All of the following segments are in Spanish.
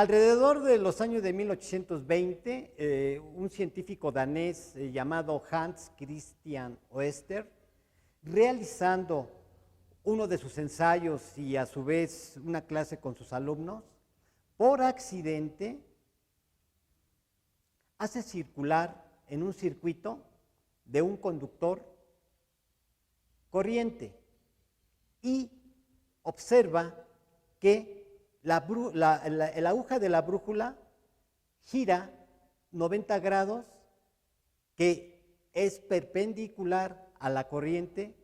Alrededor de los años de 1820, un científico danés llamado Hans Christian Oester, realizando uno de sus ensayos y a su vez una clase con sus alumnos, por accidente hace circular en un circuito de un conductor corriente y observa que la aguja de la brújula gira 90 grados, que es perpendicular a la corriente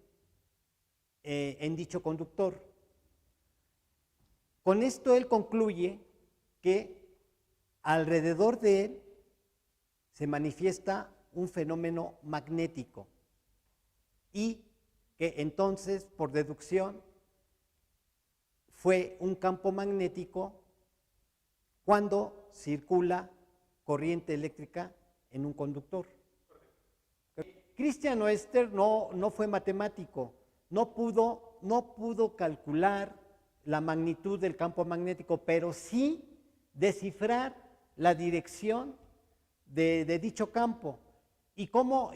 en dicho conductor. Con esto él concluye que alrededor de él se manifiesta un fenómeno magnético y que entonces, por deducción, fue un campo magnético cuando circula corriente eléctrica en un conductor. Christian Oester no fue matemático, no pudo calcular la magnitud del campo magnético, pero sí descifrar la dirección de dicho campo. ¿Y cómo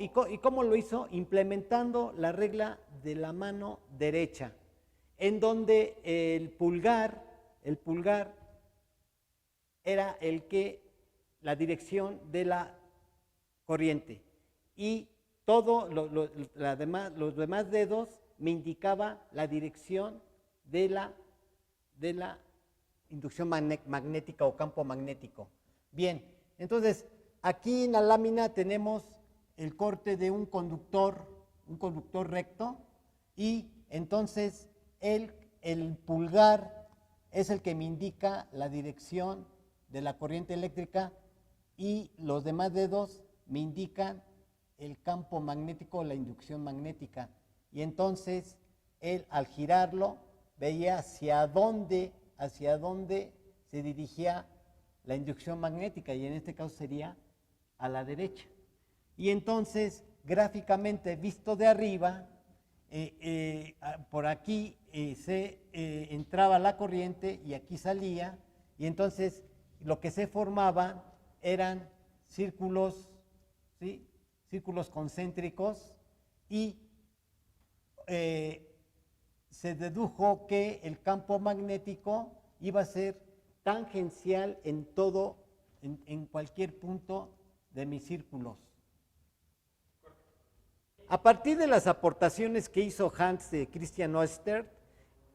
lo hizo? Implementando la regla de la mano derecha, en donde el pulgar era la dirección de la corriente y los demás dedos me indicaba la dirección de la inducción magnética o campo magnético. Bien, entonces aquí en la lámina tenemos el corte de un conductor recto y entonces el pulgar es el que me indica la dirección de la corriente eléctrica y los demás dedos me indican el campo magnético o la inducción magnética. Y entonces él al girarlo veía hacia dónde se dirigía la inducción magnética y en este caso sería a la derecha. Y entonces gráficamente visto de arriba, por aquí entraba la corriente y aquí salía, y entonces lo que se formaba eran círculos, ¿sí? Círculos concéntricos y se dedujo que el campo magnético iba a ser tangencial en cualquier punto de mis círculos. A partir de las aportaciones que hizo Hans Christian Oester,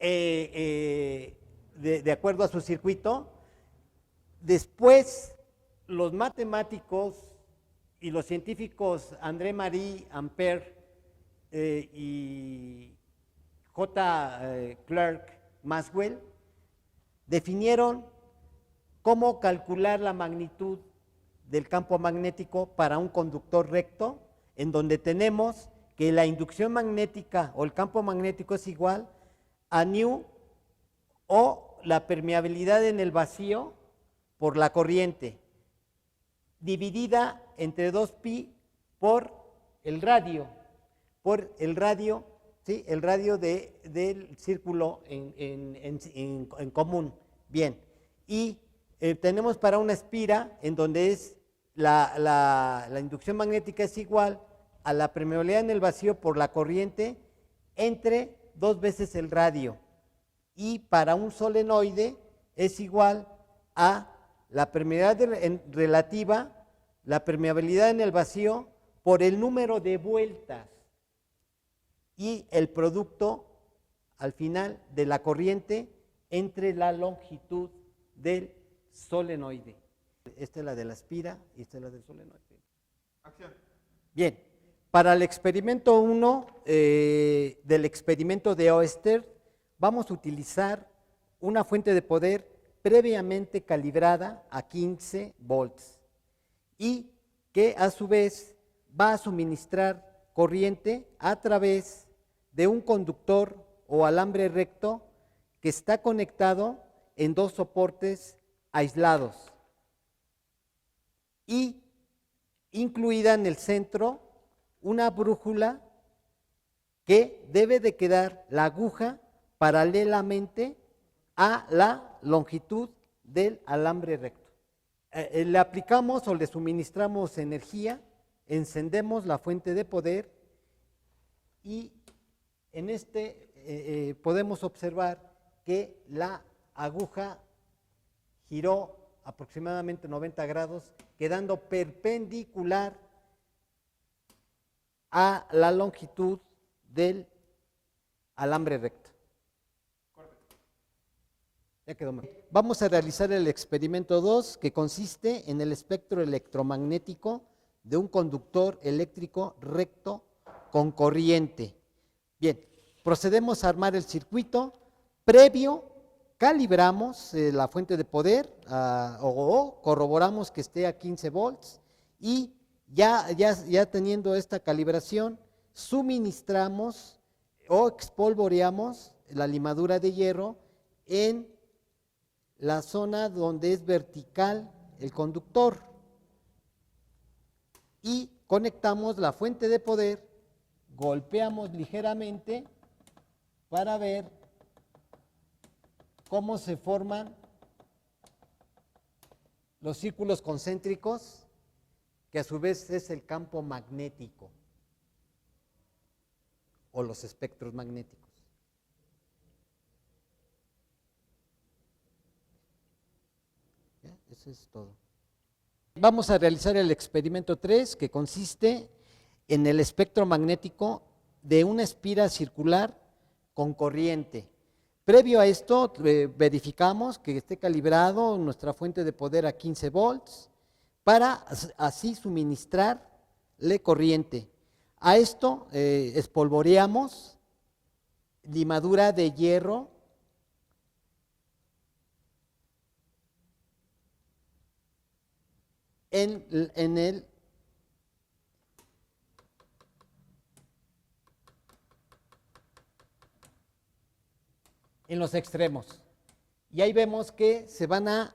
de acuerdo a su circuito, después los matemáticos y los científicos André-Marie Ampère y J. Clerk Maxwell definieron cómo calcular la magnitud del campo magnético para un conductor recto, en donde tenemos que la inducción magnética o el campo magnético es igual a nu o la permeabilidad en el vacío por la corriente, dividida entre 2pi por el radio, ¿sí? El radio del círculo en común. Bien, y tenemos para una espira en donde es la inducción magnética es igual a la permeabilidad en el vacío por la corriente entre 2 veces el radio. Y para un solenoide es igual a la permeabilidad relativa, la permeabilidad en el vacío por el número de vueltas y el producto al final de la corriente entre la longitud del solenoide. Esta es la de la espira y esta es la del solenoide. Acción. Bien, para el experimento 1 del experimento de Oester, vamos a utilizar una fuente de poder previamente calibrada a 15 volts y que a su vez va a suministrar corriente a través de un conductor o alambre recto que está conectado en 2 soportes aislados y incluida en el centro una brújula que debe de quedar la aguja paralelamente a la longitud del alambre recto. Le aplicamos o le suministramos energía, encendemos la fuente de poder y en podemos observar que la aguja giró aproximadamente 90 grados, quedando perpendicular a la longitud del alambre recto. Ya quedó mal. Vamos a realizar el experimento 2, que consiste en el espectro electromagnético de un conductor eléctrico recto con corriente. Bien, procedemos a armar el circuito. Previo, calibramos la fuente de poder o corroboramos que esté a 15 volts y ya teniendo esta calibración, suministramos o espolvoreamos la limadura de hierro en la zona donde es vertical el conductor y conectamos la fuente de poder, golpeamos ligeramente para ver cómo se forman los círculos concéntricos, que a su vez es el campo magnético o los espectros magnéticos. ¿Ya? Eso es todo. Vamos a realizar el experimento 3, que consiste en el espectro magnético de una espira circular con corriente. Previo a esto, verificamos que esté calibrado nuestra fuente de poder a 15 volts para así suministrarle corriente. A esto espolvoreamos limadura de hierro en los extremos. Y ahí vemos que se van a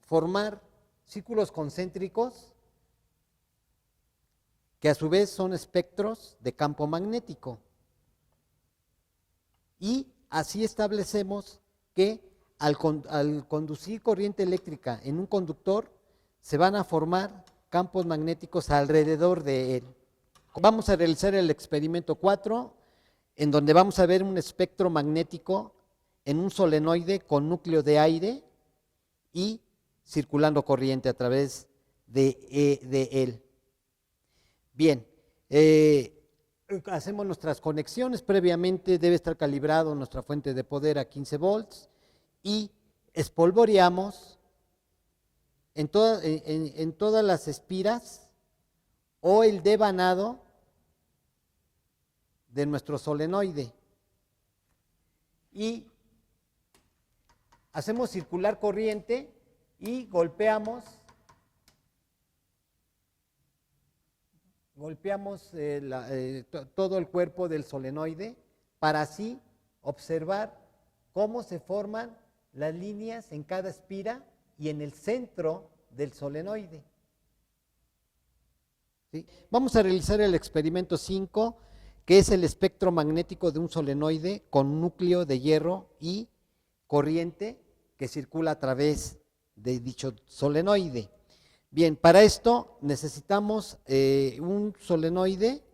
formar círculos concéntricos que a su vez son espectros de campo magnético. Y así establecemos que al conducir corriente eléctrica en un conductor, se van a formar campos magnéticos alrededor de él. Vamos a realizar el experimento 4, en donde vamos a ver un espectro magnético en un solenoide con núcleo de aire y circulando corriente a través de él. Bien, hacemos nuestras conexiones. Previamente debe estar calibrado nuestra fuente de poder a 15 volts y espolvoreamos en todas las espiras o el devanado de nuestro solenoide y hacemos circular corriente y golpeamos todo el cuerpo del solenoide para así observar cómo se forman las líneas en cada espira y en el centro del solenoide. ¿Sí? Vamos a realizar el experimento 5, que es el espectro magnético de un solenoide con núcleo de hierro y corriente que circula a través de dicho solenoide. Bien, para esto necesitamos un solenoide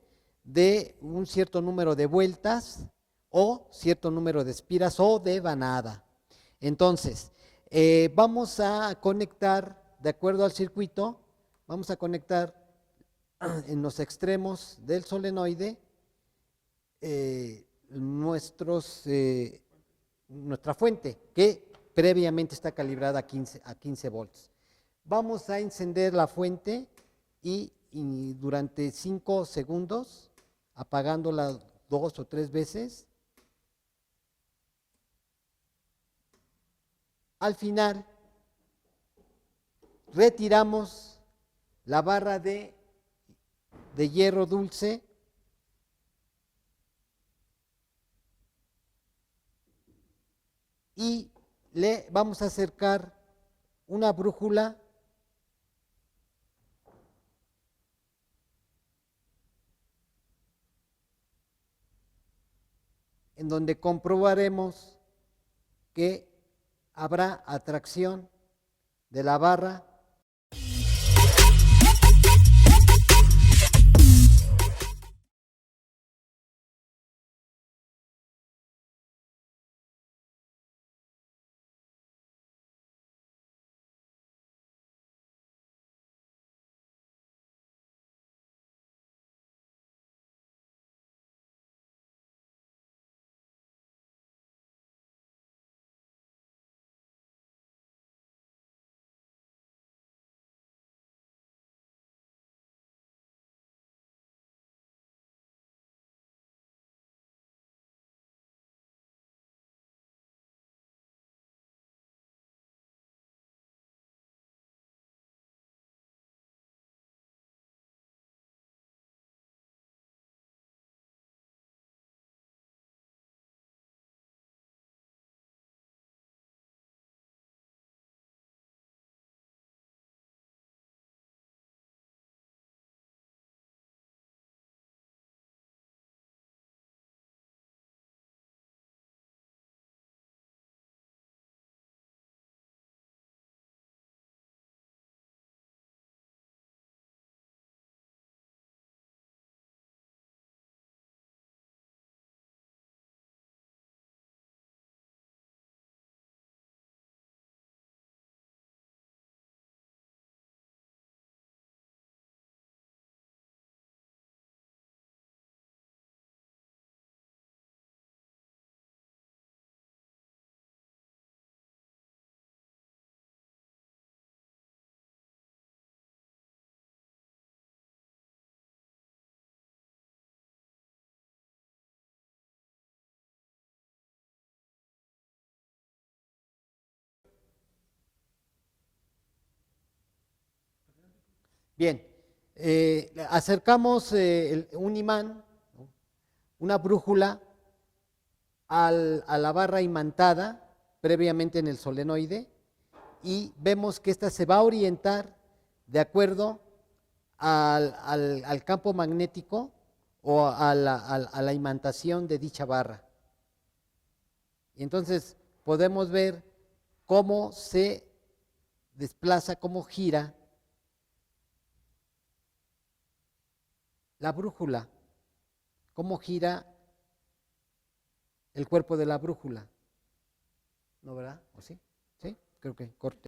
de un cierto número de vueltas o cierto número de espiras o de vanada. Entonces, vamos a conectar, de acuerdo al circuito, vamos a conectar en los extremos del solenoide nuestra fuente, que previamente está calibrada a 15 volts. Vamos a encender la fuente y durante 5 segundos, apagándola 2 o 3 veces. Al final, retiramos la barra de hierro dulce y le vamos a acercar una brújula en donde comprobaremos que habrá atracción de la barra. Bien, acercamos un imán, ¿no? Una brújula a la barra imantada previamente en el solenoide y vemos que ésta se va a orientar de acuerdo al campo magnético o a la imantación de dicha barra. Y entonces podemos ver cómo se desplaza, cómo gira la brújula, cómo gira el cuerpo de la brújula. ¿No, verdad? ¿O sí? ¿Sí? Creo que corte.